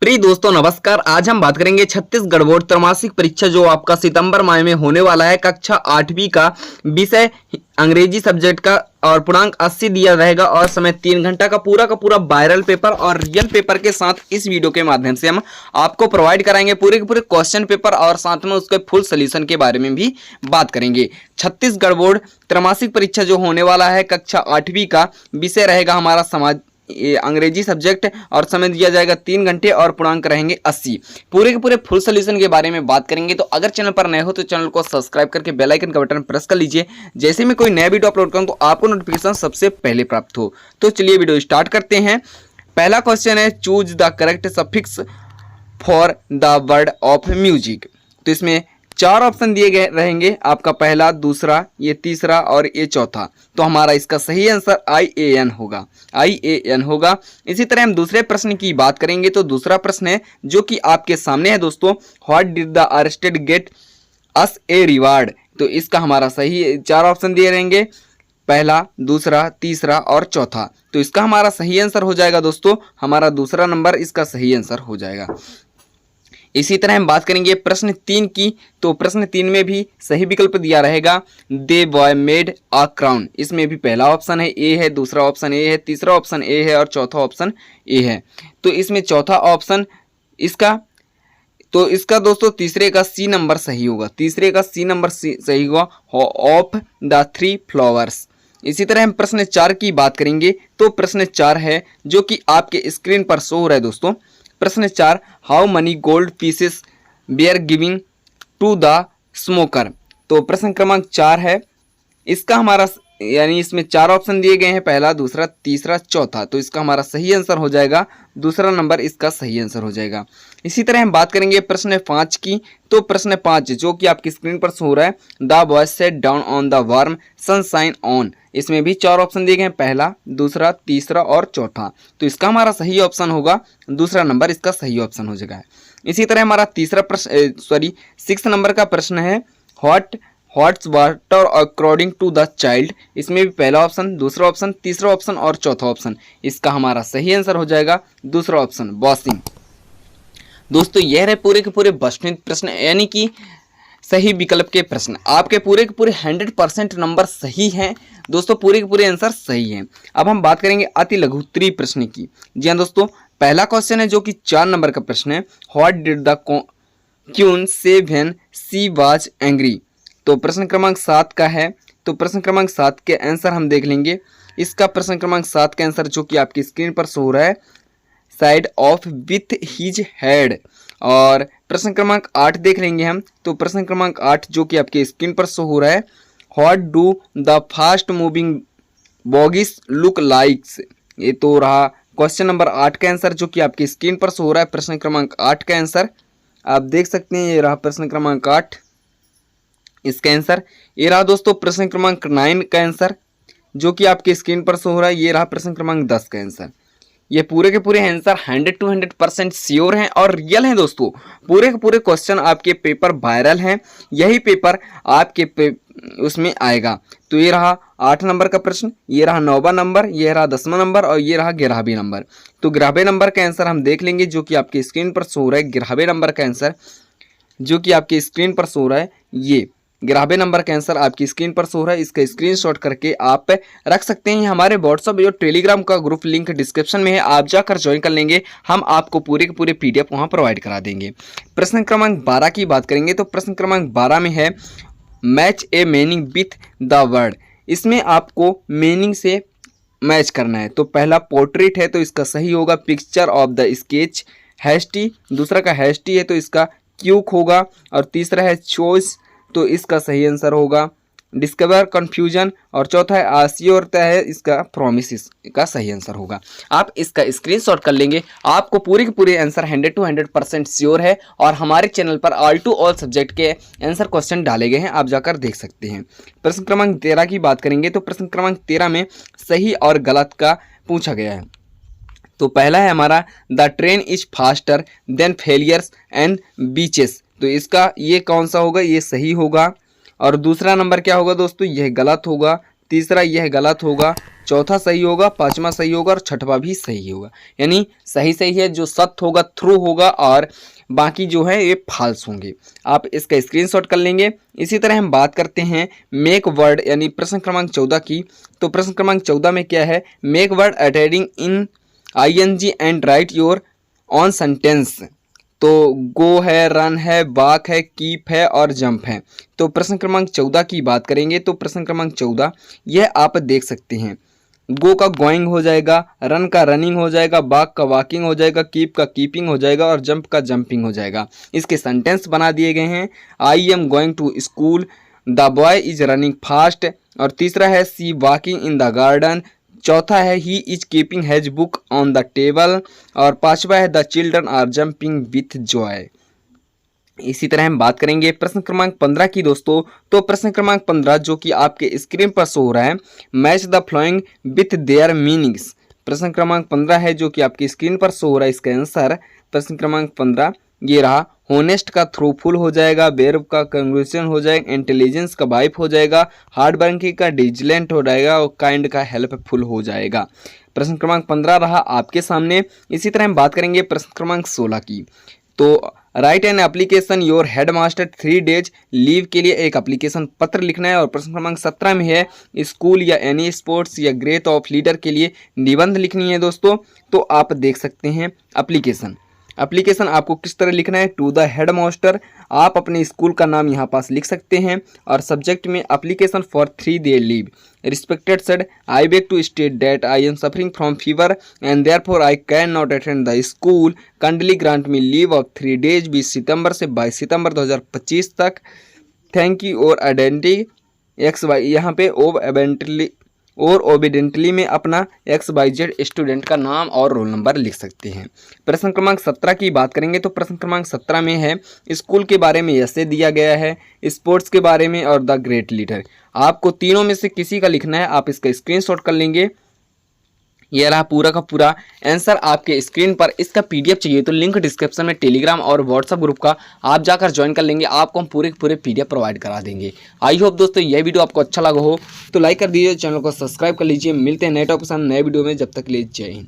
प्रिय दोस्तों नमस्कार। आज हम बात करेंगे छत्तीसगढ़ बोर्ड त्रैमासिक परीक्षा जो आपका सितंबर माह में होने वाला है। कक्षा 8वीं का विषय अंग्रेजी सब्जेक्ट का और पूर्णांक 80 दिया रहेगा और समय 3 घंटा का पूरा वायरल पेपर और रियल पेपर के साथ इस वीडियो के माध्यम से हम आपको प्रोवाइड कराएंगे। पूरे के पूरे क्वेश्चन पेपर और साथ में उसके फुल सोल्यूशन के बारे में भी बात करेंगे। छत्तीसगढ़ बोर्ड त्रैमासिक परीक्षा जो होने वाला है कक्षा 8वीं का विषय रहेगा हमारा समाज अंग्रेजी सब्जेक्ट और समय दिया जाएगा 3 घंटे और पूर्णांक रहेंगे 80। पूरे के पूरे फुल सोल्यूशन के बारे में बात करेंगे। तो अगर चैनल पर नए हो तो चैनल को सब्सक्राइब करके बेल आइकन का बटन प्रेस कर लीजिए। जैसे मैं कोई नया वीडियो अपलोड करूं तो आपको नोटिफिकेशन सबसे पहले प्राप्त हो। तो चलिए वीडियो स्टार्ट करते हैं। पहला क्वेश्चन है choose the correct suffix for the word of music. तो इसमें 4 ऑप्शन दिए गए रहेंगे, आपका पहला, दूसरा, ये तीसरा और ये चौथा। तो हमारा इसका सही आंसर IAN होगा, IAN होगा। इसी तरह हम दूसरे प्रश्न की बात करेंगे। तो दूसरा प्रश्न है जो कि आपके सामने है दोस्तों, what did the arrested get us a reward. तो इसका हमारा सही 4 ऑप्शन दिए रहेंगे, पहला, दूसरा, तीसरा और चौथा। तो इसका हमारा सही आंसर हो जाएगा दोस्तों, हमारा दूसरा नंबर इसका सही आंसर हो जाएगा। इसी तरह हम बात करेंगे प्रश्न 3 की। तो प्रश्न 3 में भी सही विकल्प दिया रहेगा, दे बॉय मेड अ क्राउन। इसमें भी पहला ऑप्शन है ए है, दूसरा ऑप्शन ए है, तीसरा ऑप्शन ए है और चौथा ऑप्शन ए है। तो इसमें चौथा ऑप्शन इसका दोस्तों तीसरे का सी नंबर सही होगा, तीसरे का सी नंबर सही होगा, ऑफ द 3 फ्लावर्स। इसी तरह हम प्रश्न 4 की बात करेंगे। तो प्रश्न 4 है जो कि आपके स्क्रीन पर शो हो रहा है दोस्तों। प्रश्न 4, how many gold pieces were giving to the smoker. तो प्रश्न क्रमांक 4 है, इसका हमारा यानी इसमें 4 ऑप्शन दिए गए हैं, पहला, दूसरा, तीसरा, चौथा। तो इसका हमारा सही आंसर हो जाएगा, दूसरा नंबर इसका सही आंसर हो जाएगा। इसी तरह हम बात करेंगे प्रश्न 5 की। तो प्रश्न 5 जो कि आपकी स्क्रीन पर हो रहा है, the boy set down on the warm sunshine on. इसमें भी 4 ऑप्शन दिए गए हैं, पहला, दूसरा, तीसरा और चौथा। तो इसका हमारा सही ऑप्शन होगा, दूसरा नंबर इसका सही ऑप्शन हो जाएगा। इसी तरह हमारा तीसरा प्रश्न 6 नंबर का प्रश्न है, what's water according to the child. इसमें भी पहला ऑप्शन, दूसरा ऑप्शन, तीसरा ऑप्शन और चौथा ऑप्शन। इसका हमारा सही आंसर हो जाएगा दूसरा ऑप्शन, वॉशिंग। दोस्तों यह रहे पूरे के पूरे बचनित प्रश्न यानी कि सही विकल्प के प्रश्न। आपके पूरे के पूरे 100% नंबर सही हैं दोस्तों, पूरे के पूरे आंसर सही हैं। अब हम बात करेंगे अति लघु उत्तरीय प्रश्न की। जी हाँ दोस्तों, पहला क्वेश्चन है जो कि 4 नंबर का प्रश्न है, व्हाट डिड द क्वीन से व्हेन शी वाज एंग्री। तो प्रश्न क्रमांक 7 का है। तो प्रश्न क्रमांक 7 के आंसर हम देख लेंगे। इसका प्रश्न क्रमांक 7 के आंसर जो कि आपकी स्क्रीन पर शो हो रहा है, side of with his head. और प्रश्न क्रमांक 8 देख लेंगे हम। तो प्रश्न क्रमांक 8 जो कि आपके स्क्रीन पर शो हो रहा है, what do the fast moving bogies look likes. ये तो रहा क्वेश्चन नंबर 8 का आंसर जो कि आपकी स्क्रीन पर शो हो रहा है। प्रश्न क्रमांक 8 का आंसर आप देख सकते हैं, ये रहा प्रश्न क्रमांक 8, इसका आंसर। ये रहा दोस्तों प्रश्न क्रमांक 9 का आंसर जो कि आपके स्क्रीन पर शो हो रहा है, ये रहा प्रश्न क्रमांक 10 का आंसर। ये पूरे के पूरे आंसर 100 to 100% श्योर हैं और रियल हैं दोस्तों। पूरे के पूरे क्वेश्चन आपके पेपर वायरल हैं, यही पेपर आपके उसमें आएगा। तो ये रहा 8 नंबर का प्रश्न, ये रहा 9वां नंबर, ये रहा 10वां नंबर और ये रहा 11वें नंबर। तो 11वें नंबर का आंसर हम देख लेंगे जो कि आपके स्क्रीन पर शो हो रहा है। 11वें नंबर का आंसर जो कि आपके स्क्रीन पर शो हो रहा है, ये 11वें नंबर का आंसर आपकी स्क्रीन पर शो रहा है। इसका स्क्रीनशॉट करके आप रख सकते हैं। हमारे व्हाट्सएप और टेलीग्राम का ग्रुप लिंक डिस्क्रिप्शन में है, आप जाकर ज्वाइन कर लेंगे, हम आपको पूरे के पूरे PDF वहां प्रोवाइड करा देंगे। प्रश्न क्रमांक 12 की बात करेंगे। तो प्रश्न क्रमांक 12 में है, match a meaning with the word. इसमें आपको मीनिंग से मैच करना है। तो पहला पोर्ट्रेट है तो इसका सही होगा, picture of the sketch. Hasty, दूसरा का हैस्टी है तो इसका क्यूक होगा और तीसरा है चॉइस तो इसका सही आंसर होगा डिस्कवर, कन्फ्यूजन और चौथा है आश्योर है, इसका प्रोमिस का सही आंसर होगा। आप इसका स्क्रीनशॉट कर लेंगे, आपको पूरे के पूरे आंसर 100 to 100% श्योर है और हमारे चैनल पर ऑल टू ऑल सब्जेक्ट के आंसर क्वेश्चन डाले गए हैं, आप जाकर देख सकते हैं। प्रश्न क्रमांक 13 की बात करेंगे। तो प्रश्न क्रमांक 13 में सही और गलत का पूछा गया है। तो पहला है हमारा, the train is faster than failures and beaches. तो इसका ये कौन सा होगा, ये सही होगा। और दूसरा नंबर क्या होगा दोस्तों, यह गलत होगा। तीसरा यह गलत होगा। चौथा सही होगा, पांचवा सही होगा और छठवां भी सही होगा। यानी सही सही है, जो सत्य होगा ट्रू होगा और बाकी जो है ये फाल्स होंगे। आप इसका स्क्रीनशॉट कर लेंगे। इसी तरह हम बात करते हैं मेक वर्ड यानी प्रश्न क्रमांक 14 की। तो प्रश्न क्रमांक 14 में क्या है, make word attending in ING and right your on sentence. तो गो है, रन है, वॉक है, कीप है और जंप है। तो प्रश्न क्रमांक 14 की बात करेंगे तो प्रश्न क्रमांक 14 यह आप देख सकते हैं, गो का गोइंग हो जाएगा, रन का रनिंग हो जाएगा, वॉक का वॉकिंग हो जाएगा, कीप का कीपिंग हो जाएगा और जंप का जंपिंग हो जाएगा। इसके सेंटेंस बना दिए गए हैं, I am going to school, the boy is running fast, और तीसरा है she walking in the garden, चौथा है he is keeping his book on the table और पांचवा है the children are jumping with joy. इसी तरह हम बात करेंगे प्रश्न क्रमांक 15 की दोस्तों। तो प्रश्न क्रमांक 15 जो कि आपके स्क्रीन पर शो हो रहा है, match the flowing with their meanings. प्रश्न क्रमांक 15 है जो कि आपकी स्क्रीन पर शो हो रहा है। इसका आंसर प्रश्न क्रमांक 15 ये रहा, होनेस्ट का थ्रूफुल हो जाएगा, बेर का कंग्रेचुलेशन हो जाएगा, इंटेलिजेंस का वाइफ हो जाएगा, हार्ड वर्किंग का डिजिलेंट हो जाएगा और काइंड का हेल्पफुल हो जाएगा। प्रश्न क्रमांक 15 रहा आपके सामने। इसी तरह हम बात करेंगे प्रश्न क्रमांक 16 की। तो right an application your head master 3 days leave के लिए एक एप्लीकेशन पत्र लिखना है। और प्रश्न क्रमांक 17 में है स्कूल या एनी स्पोर्ट्स या ग्रेथ ऑफ लीडर के लिए निबंध लिखनी है दोस्तों। तो आप देख सकते हैं एप्लीकेशन आपको किस तरह लिखना है, टू द हेड मास्टर। आप अपने स्कूल का नाम यहाँ पास लिख सकते हैं और सब्जेक्ट में application for 3 day leave. Respected sir, I beg to state that I am suffering from fever and therefore I can not attend the school, kindly grant me leave of 3 days 20 सितंबर से 22 सितंबर 2025 तक। Thank you और identity XY, यहाँ पे obediently में अपना XYZ student का नाम और रोल नंबर लिख सकते हैं। प्रश्न क्रमांक 17 की बात करेंगे तो प्रश्न क्रमांक 17 में है स्कूल के बारे में ऐसे दिया गया है, स्पोर्ट्स के बारे में और द ग्रेट लीडर। आपको तीनों में से किसी का लिखना है। आप इसका स्क्रीनशॉट कर लेंगे। यह रहा पूरा का पूरा आंसर आपके स्क्रीन पर। इसका PDF चाहिए तो लिंक डिस्क्रिप्शन में टेलीग्राम और व्हाट्सएप ग्रुप का आप जाकर ज्वाइन कर लेंगे। आपको हम पूरे PDF प्रोवाइड करा देंगे। आई होप दोस्तों यह वीडियो आपको अच्छा लगा हो तो लाइक कर दीजिए, चैनल को सब्सक्राइब कर लीजिए। मिलते हैं नए टॉपिक के साथ नए वीडियो में, जब तक के लिए जय हिंद।